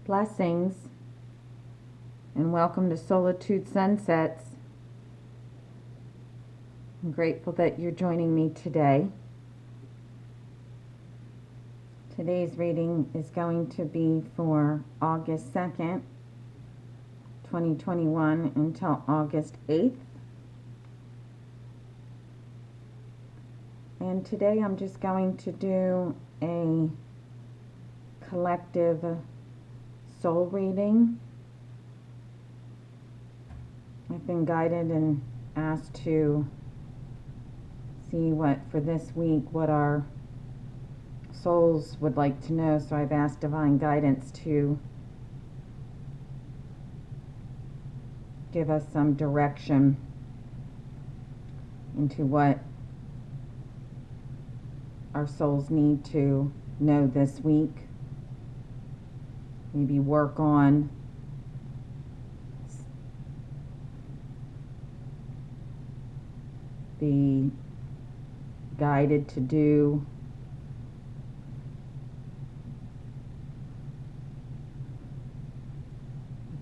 Blessings and welcome to Soulitude Sunsets. I'm grateful that you're joining me today. Today's reading is going to be for August 2nd, 2021 until August 8th. And today I'm just going to do a collective soul reading. I've been guided and asked to see what for this week what our souls would like to know, so I've asked divine guidance to give us some direction into what our souls need to know this week. Maybe work on be guided to do.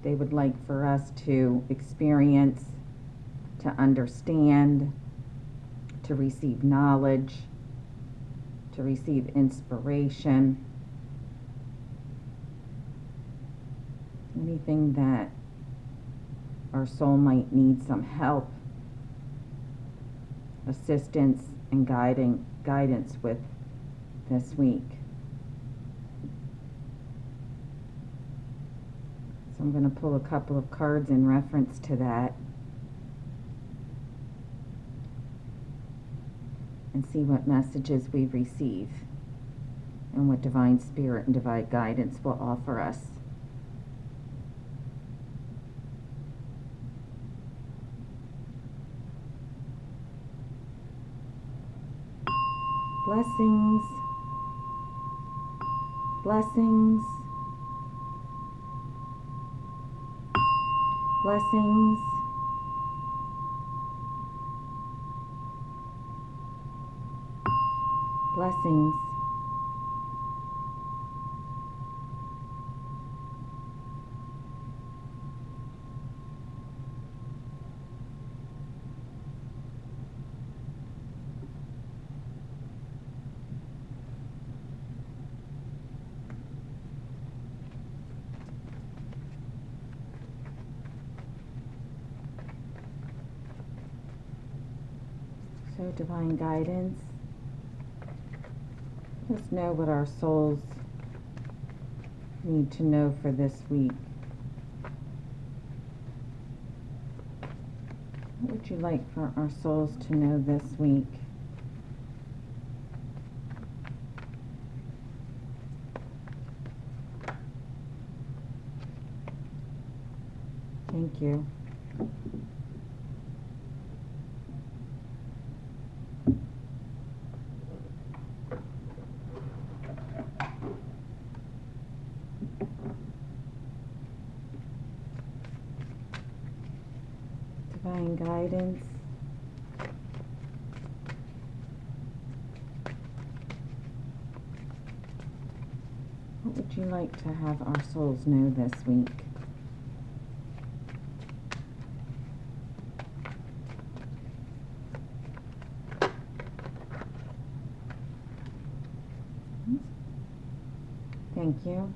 They would like for us to experience, to understand, to receive knowledge, to receive inspiration. Anything that our soul might need some help, assistance, and guidance with this week. So I'm going to pull a couple of cards in reference to that and see what messages we receive and what divine spirit and divine guidance will offer us. Blessings, blessings, blessings, blessings. So divine guidance, let us know what our souls need to know for this week. What would you like for our souls to know this week? Thank you. Divine guidance. What would you like to have our souls know this week? Thank you.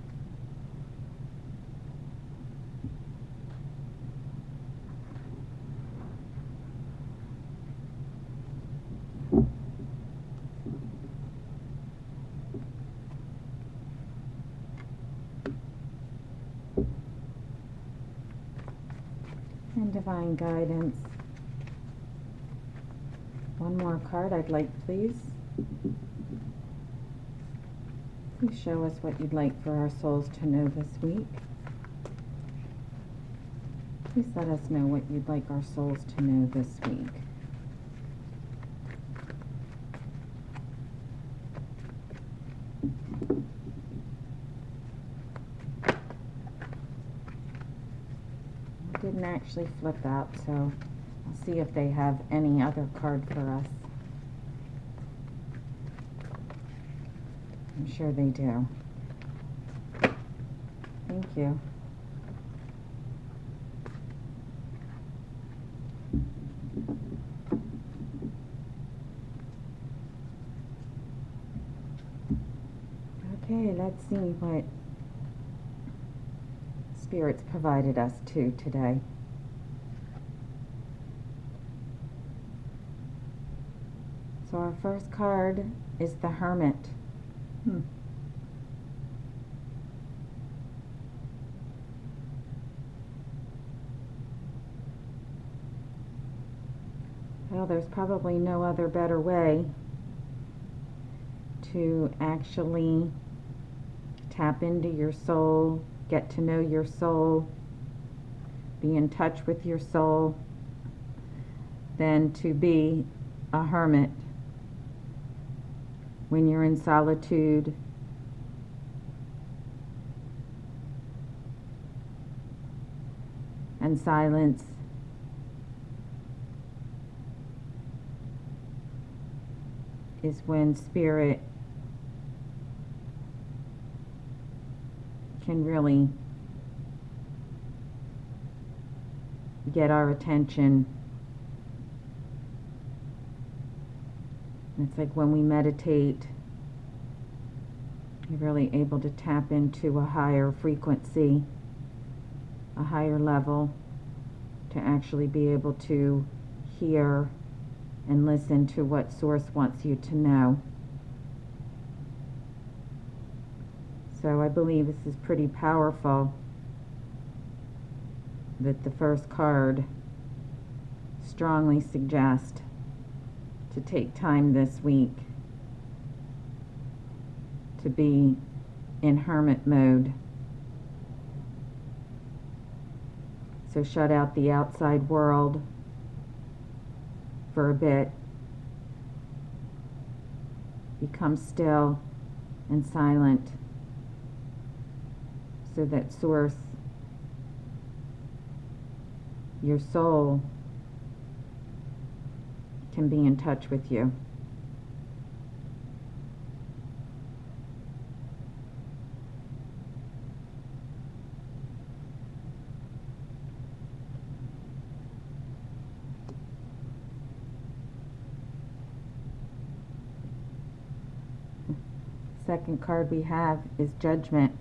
And divine guidance. One more card I'd like, please. Please show us what you'd like for our souls to know this week. Please let us know what you'd like our souls to know this week. It didn't actually flip out, so I'll see if they have any other card for us. I'm sure they do. Thank you. Okay, let's see what Spirit's provided us today. So our first card is the Hermit. Well, there's probably no other better way to actually tap into your soul, get to know your soul, be in touch with your soul, than to be a hermit when you're in solitude, and silence. Is when Spirit can really get our attention. It's like when we meditate, you're really able to tap into a higher frequency, a higher level, to actually be able to hear and listen to what Source wants you to know. So I believe this is pretty powerful, that the first card strongly suggests to take time this week to be in hermit mode. So shut out the outside world for a bit. Become still and silent so that Source, your soul, can be in touch with you. Second card we have is Judgment.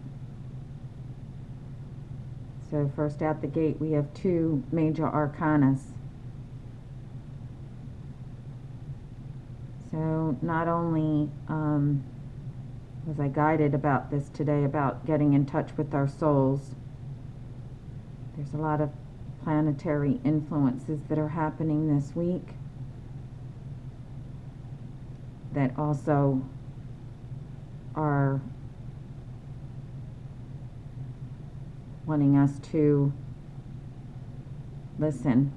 So first out the gate we have two major arcanas. So not only was I guided about this today, about getting in touch with our souls, there's a lot of planetary influences that are happening this week that also are wanting us to listen.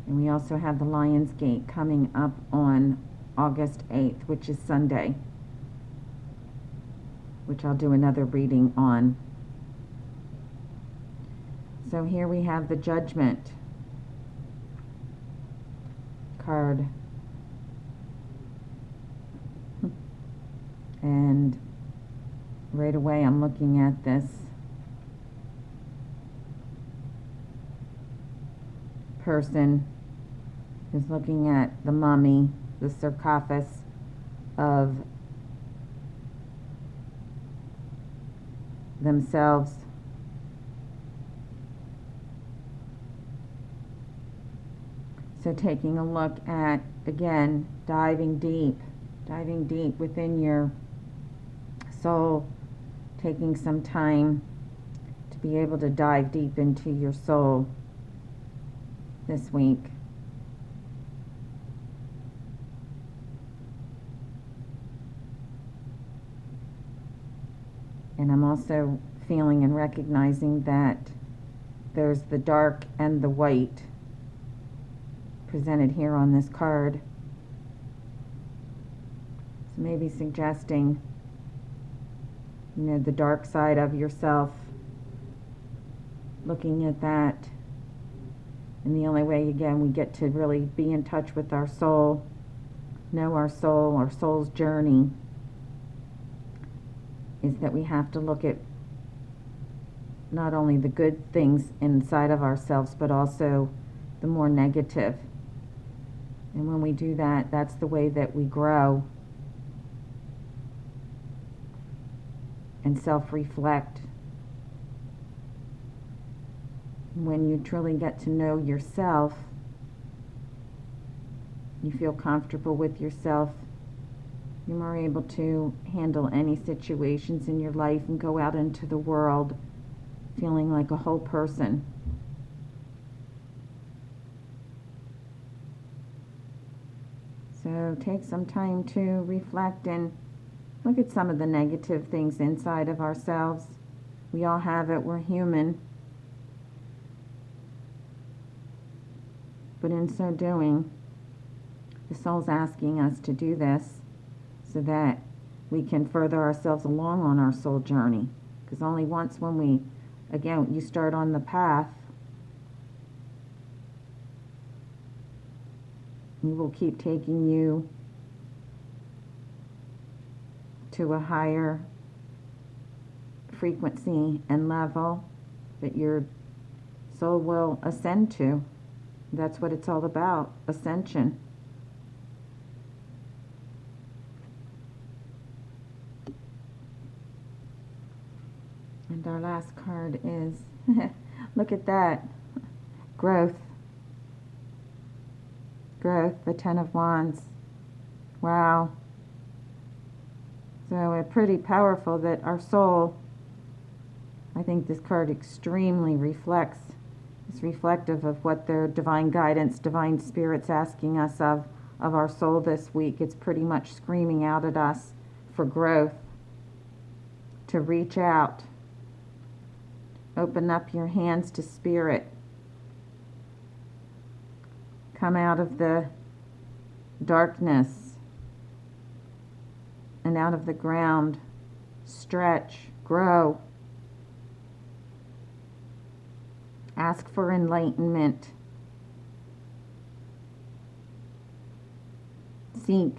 And we also have the Lion's Gate coming up on August 8th, which is Sunday, which I'll do another reading on. So here we have the Judgment card. And right away I'm looking at this person who's looking at the mummy, the sarcophagus of themselves. So taking a look at, again, diving deep within your soul, taking some time to be able to dive deep into your soul this week. And I'm also feeling and recognizing that there's the dark and the white presented here on this card. So maybe suggesting, you know, the dark side of yourself, looking at that. And the only way, again, we get to really be in touch with our soul, know our soul's journey, is that we have to look at not only the good things inside of ourselves, but also the more negative. And when we do that, that's the way that we grow and self-reflect. When you truly get to know yourself, you feel comfortable with yourself, you're more able to handle any situations in your life and go out into the world feeling like a whole person. So take some time to reflect and look at some of the negative things inside of ourselves. We all have it, we're human. But in so doing, the soul's asking us to do this so that we can further ourselves along on our soul journey. Because only once when we, again, you start on the path, he will keep taking you to a higher frequency and level that your soul will ascend to. That's what it's all about, ascension. And our last card is, look at that, growth. Growth, the Ten of Wands. Wow. So it's pretty powerful that our soul, I think this card extremely reflects, it's reflective of what their divine guidance, divine spirit's asking us of our soul this week. It's pretty much screaming out at us for growth, to reach out, open up your hands to spirit, come out of the darkness and out of the ground, stretch, grow, ask for enlightenment, seek,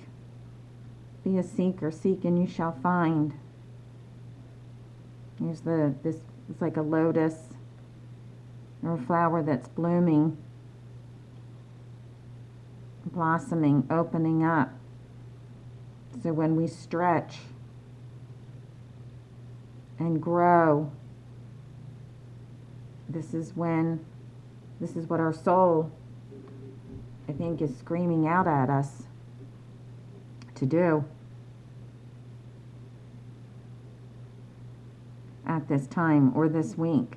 be a seeker, seek and you shall find. Here's this, it's like a lotus or a flower that's blooming, blossoming, opening up. So when we stretch and grow, this is what our soul, I think, is screaming out at us to do at this time or this week.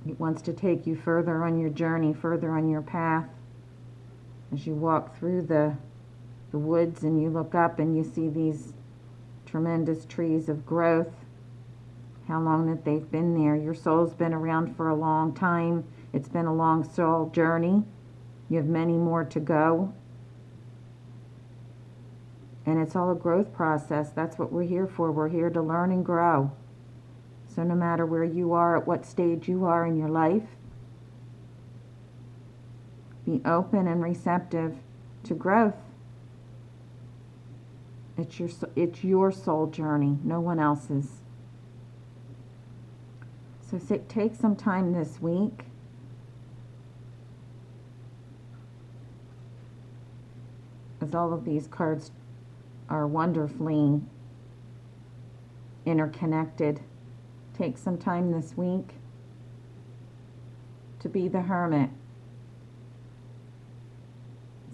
It wants to take you further on your journey, further on your path. As you walk through the woods and you look up and you see these tremendous trees of growth, how long that they've been there. Your soul's been around for a long time. It's been a long soul journey. You have many more to go. And it's all a growth process. That's what we're here for. We're here to learn and grow. So no matter where you are, at what stage you are in your life, be open and receptive to growth. It's your soul journey, no one else's. So take some time this week as all of these cards are wonderfully interconnected. Take some time this week to be the hermit.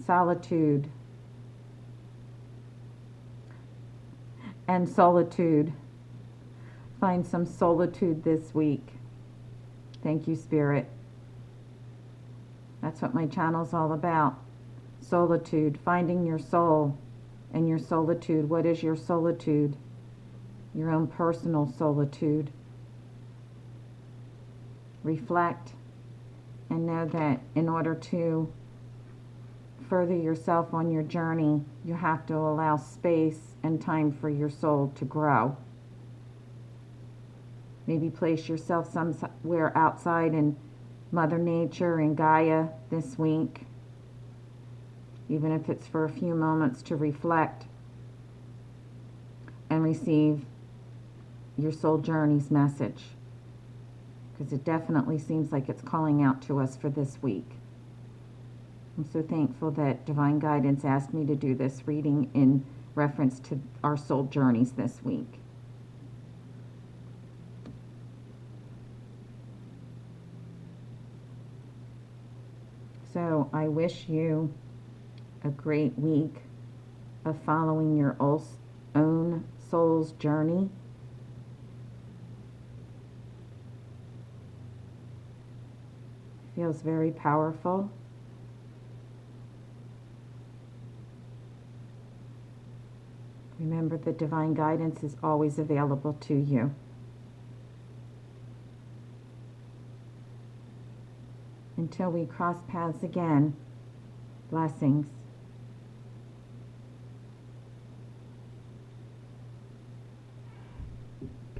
Solitude and solitude. Find some solitude this week. Thank you, Spirit. That's what my channel's all about. Solitude, finding your soul and your solitude. What is your solitude? Your own personal solitude. Reflect and know that in order to further yourself on your journey, you have to allow space and time for your soul to grow. Maybe place yourself somewhere outside in Mother Nature and Gaia this week even if it's for a few moments, to reflect and receive your soul journey's message, because it definitely seems like it's calling out to us for this week. I'm so thankful that Divine Guidance asked me to do this reading in reference to our soul journeys this week. So I wish you a great week of following your own soul's journey. Feels very powerful. Remember that divine guidance is always available to you. Until we cross paths again, blessings.